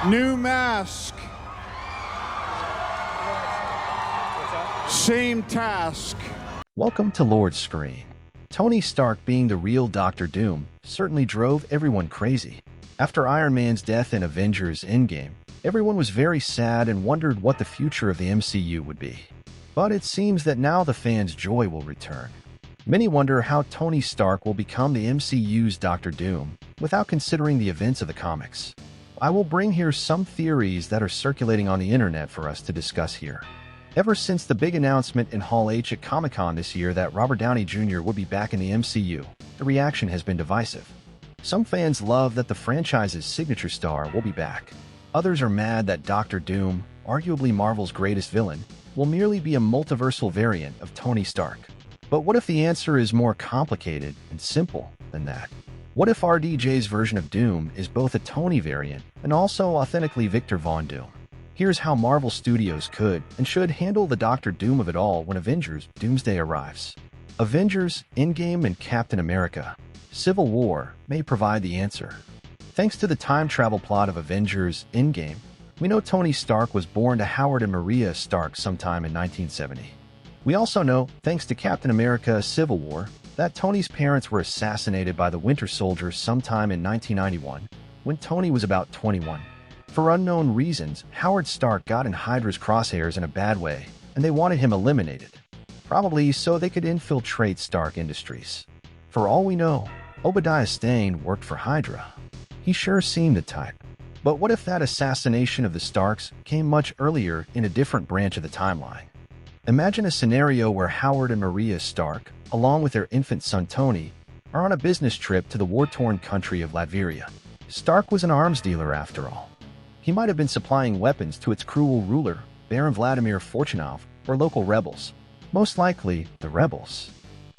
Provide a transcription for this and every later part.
New mask. Same task. Welcome to Lord's Screen. Tony Stark being the real Doctor Doom certainly drove everyone crazy. After Iron Man's death in Avengers Endgame, everyone was very sad and wondered what the future of the MCU would be. But it seems that now the fans' joy will return. Many wonder how Tony Stark will become the MCU's Doctor Doom without considering the events of the comics. I will bring here some theories that are circulating on the internet for us to discuss here. Ever since the big announcement in Hall H at Comic-Con this year that Robert Downey Jr. would be back in the MCU, the reaction has been divisive. Some fans love that the franchise's signature star will be back. Others are mad that Doctor Doom, arguably Marvel's greatest villain, will merely be a multiversal variant of Tony Stark. But what if the answer is more complicated and simple than that? What if RDJ's version of Doom is both a Tony variant and also authentically Victor Von Doom? Here's how Marvel Studios could and should handle the Doctor Doom of it all when Avengers Doomsday arrives. Avengers, Endgame, and Captain America Civil War may provide the answer. Thanks to the time travel plot of Avengers Endgame, we know Tony Stark was born to Howard and Maria Stark sometime in 1970. We also know, thanks to Captain America Civil War, that Tony's parents were assassinated by the Winter Soldier sometime in 1991, when Tony was about 21. For unknown reasons, Howard Stark got in Hydra's crosshairs in a bad way, and they wanted him eliminated. Probably so they could infiltrate Stark Industries. For all we know, Obadiah Stane worked for Hydra. He sure seemed the type. But what if that assassination of the Starks came much earlier in a different branch of the timeline? Imagine a scenario where Howard and Maria Stark, along with their infant son Tony, are on a business trip to the war-torn country of Latveria. Stark was an arms dealer after all. He might have been supplying weapons to its cruel ruler, Baron Vladimir Fortunov, or local rebels. Most likely, the rebels.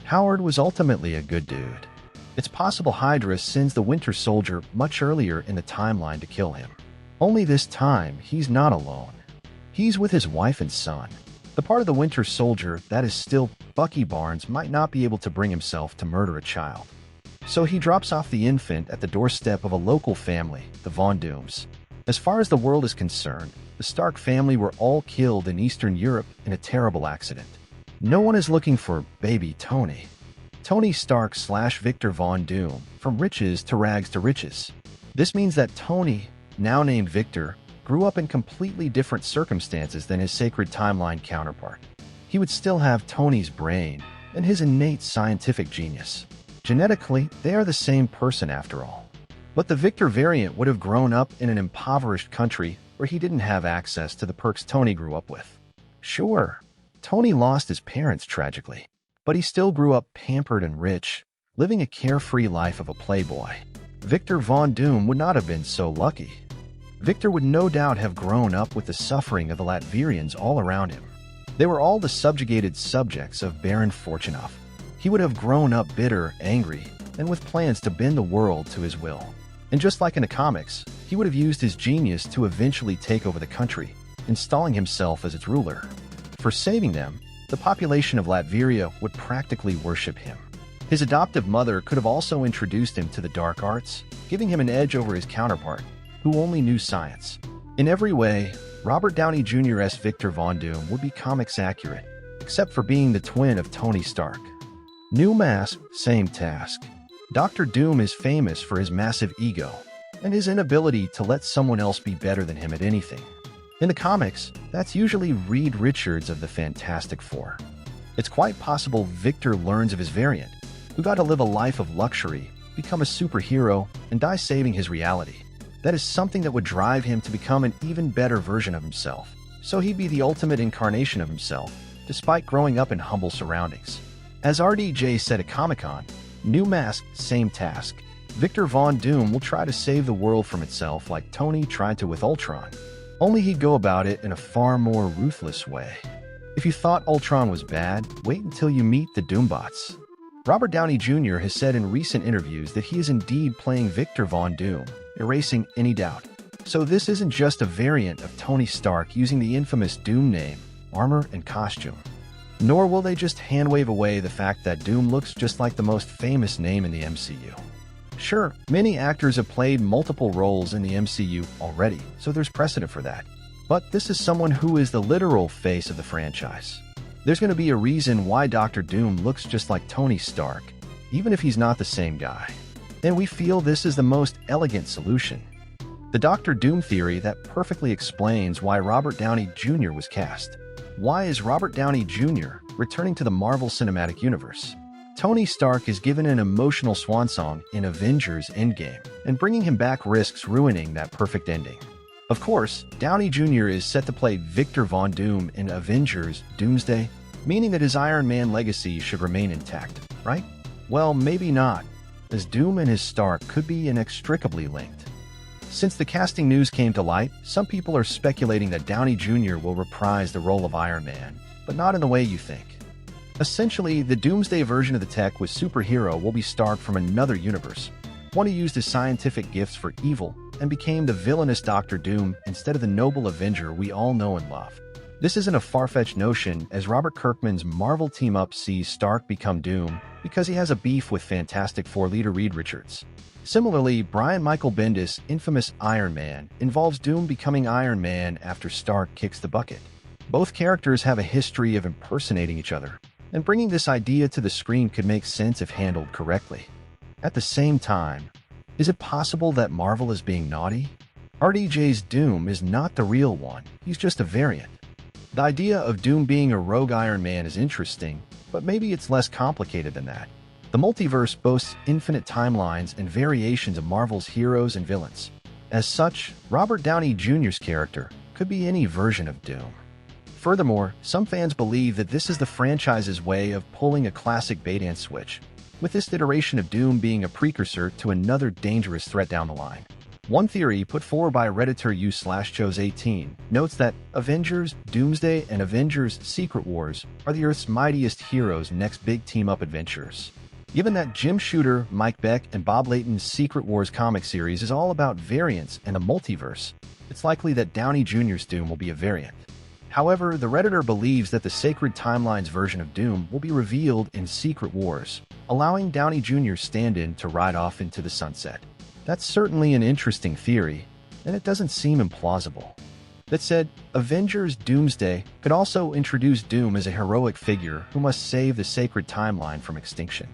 Howard was ultimately a good dude. It's possible Hydra sends the Winter Soldier much earlier in the timeline to kill him. Only this time, he's not alone. He's with his wife and son. The part of the Winter Soldier that is still Bucky Barnes might not be able to bring himself to murder a child. So he drops off the infant at the doorstep of a local family, the Von Dooms. As far as the world is concerned, the Stark family were all killed in Eastern Europe in a terrible accident. No one is looking for baby Tony. Tony Stark / Victor Von Doom, from riches to rags to riches. This means that Tony, now named Victor, grew up in completely different circumstances than his sacred timeline counterpart. He would still have Tony's brain and his innate scientific genius. Genetically, they are the same person after all. But the Victor variant would have grown up in an impoverished country where he didn't have access to the perks Tony grew up with. Sure, Tony lost his parents tragically, but he still grew up pampered and rich, living a carefree life of a playboy. Victor Von Doom would not have been so lucky. Victor would no doubt have grown up with the suffering of the Latvians all around him. They were all the subjugated subjects of Baron Fortunov. He would have grown up bitter, angry, and with plans to bend the world to his will. And just like in the comics, he would have used his genius to eventually take over the country, installing himself as its ruler. For saving them, the population of Latveria would practically worship him. His adoptive mother could have also introduced him to the dark arts, giving him an edge over his counterpart, who only knew science. In every way, Robert Downey Jr.'s Victor Von Doom would be comics accurate, except for being the twin of Tony Stark. New mask, same task. Dr. Doom is famous for his massive ego and his inability to let someone else be better than him at anything. In the comics, that's usually Reed Richards of the Fantastic Four. It's quite possible Victor learns of his variant, who got to live a life of luxury, become a superhero, and die saving his reality. That is something that would drive him to become an even better version of himself, so he'd be the ultimate incarnation of himself, despite growing up in humble surroundings. As RDJ said at Comic-Con, new mask, same task. Victor Von Doom will try to save the world from itself like Tony tried to with Ultron. Only he'd go about it in a far more ruthless way. If you thought Ultron was bad, wait until you meet the Doombots. Robert Downey Jr. has said in recent interviews that he is indeed playing Victor Von Doom, erasing any doubt. So this isn't just a variant of Tony Stark using the infamous Doom name, armor, and costume. Nor will they just hand-wave away the fact that Doom looks just like the most famous name in the MCU. Sure, many actors have played multiple roles in the MCU already, so there's precedent for that. But this is someone who is the literal face of the franchise. There's going to be a reason why Doctor Doom looks just like Tony Stark, even if he's not the same guy. And we feel this is the most elegant solution. The Doctor Doom theory that perfectly explains why Robert Downey Jr. was cast. Why is Robert Downey Jr. returning to the Marvel Cinematic Universe? Tony Stark is given an emotional swan song in Avengers Endgame, and bringing him back risks ruining that perfect ending. Of course, Downey Jr. is set to play Victor Von Doom in Avengers Doomsday, meaning that his Iron Man legacy should remain intact, right? Well, maybe not, as Doom and his Stark could be inextricably linked. Since the casting news came to light, some people are speculating that Downey Jr. will reprise the role of Iron Man, but not in the way you think. Essentially, the Doomsday version of the tech with superhero will be Stark from another universe, one who used his scientific gifts for evil and became the villainous Doctor Doom instead of the noble Avenger we all know and love. This isn't a far-fetched notion, as Robert Kirkman's Marvel team-up sees Stark become Doom because he has a beef with Fantastic Four leader Reed Richards. Similarly, Brian Michael Bendis' infamous Iron Man involves Doom becoming Iron Man after Stark kicks the bucket. Both characters have a history of impersonating each other, and bringing this idea to the screen could make sense if handled correctly. At the same time, is it possible that Marvel is being naughty? RDJ's Doom is not the real one, he's just a variant. The idea of Doom being a rogue Iron Man is interesting, but maybe it's less complicated than that. The multiverse boasts infinite timelines and variations of Marvel's heroes and villains. As such, Robert Downey Jr.'s character could be any version of Doom. Furthermore, some fans believe that this is the franchise's way of pulling a classic bait-and-switch, with this iteration of Doom being a precursor to another dangerous threat down the line. One theory put forward by Redditor u/chose18 notes that Avengers Doomsday and Avengers Secret Wars are the Earth's mightiest heroes' next big team-up adventures. Given that Jim Shooter, Mike Beck, and Bob Layton's Secret Wars comic series is all about variants and a multiverse, it's likely that Downey Jr.'s Doom will be a variant. However, the Redditor believes that the Sacred Timelines version of Doom will be revealed in Secret Wars, allowing Downey Jr.'s stand-in to ride off into the sunset. That's certainly an interesting theory, and it doesn't seem implausible. That said, Avengers Doomsday could also introduce Doom as a heroic figure who must save the sacred timeline from extinction.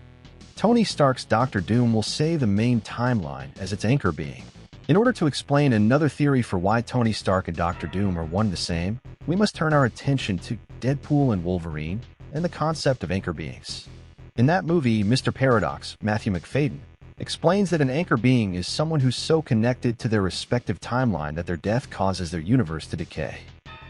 Tony Stark's Doctor Doom will save the main timeline as its anchor being. In order to explain another theory for why Tony Stark and Doctor Doom are one and the same, we must turn our attention to Deadpool and Wolverine and the concept of anchor beings. In that movie, Mr. Paradox, Matthew McFadden, explains that an anchor being is someone who's so connected to their respective timeline that their death causes their universe to decay.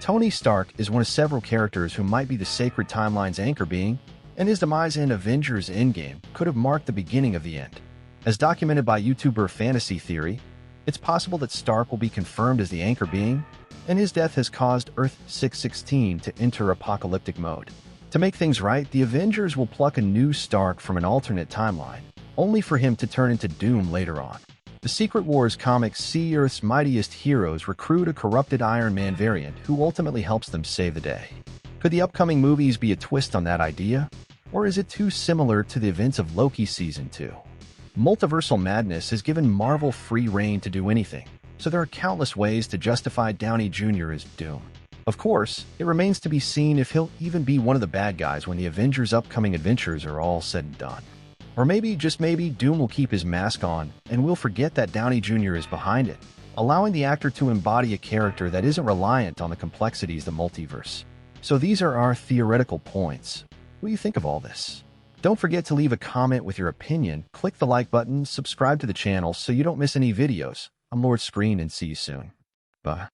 Tony Stark is one of several characters who might be the sacred timeline's anchor being, and his demise in Avengers Endgame could have marked the beginning of the end. As documented by YouTuber Fantasy Theory, it's possible that Stark will be confirmed as the anchor being, and his death has caused Earth-616 to enter apocalyptic mode. To make things right, the Avengers will pluck a new Stark from an alternate timeline, only for him to turn into Doom later on. The Secret Wars comics see Earth's mightiest heroes recruit a corrupted Iron Man variant who ultimately helps them save the day. Could the upcoming movies be a twist on that idea? Or is it too similar to the events of Loki Season 2? Multiversal madness has given Marvel free rein to do anything, so there are countless ways to justify Downey Jr. as Doom. Of course, it remains to be seen if he'll even be one of the bad guys when the Avengers' upcoming adventures are all said and done. Or maybe, just maybe, Doom will keep his mask on, and we'll forget that Downey Jr. is behind it, allowing the actor to embody a character that isn't reliant on the complexities of the multiverse. So these are our theoretical points. What do you think of all this? Don't forget to leave a comment with your opinion, click the like button, subscribe to the channel so you don't miss any videos. I'm Lord Screen and see you soon. Bye.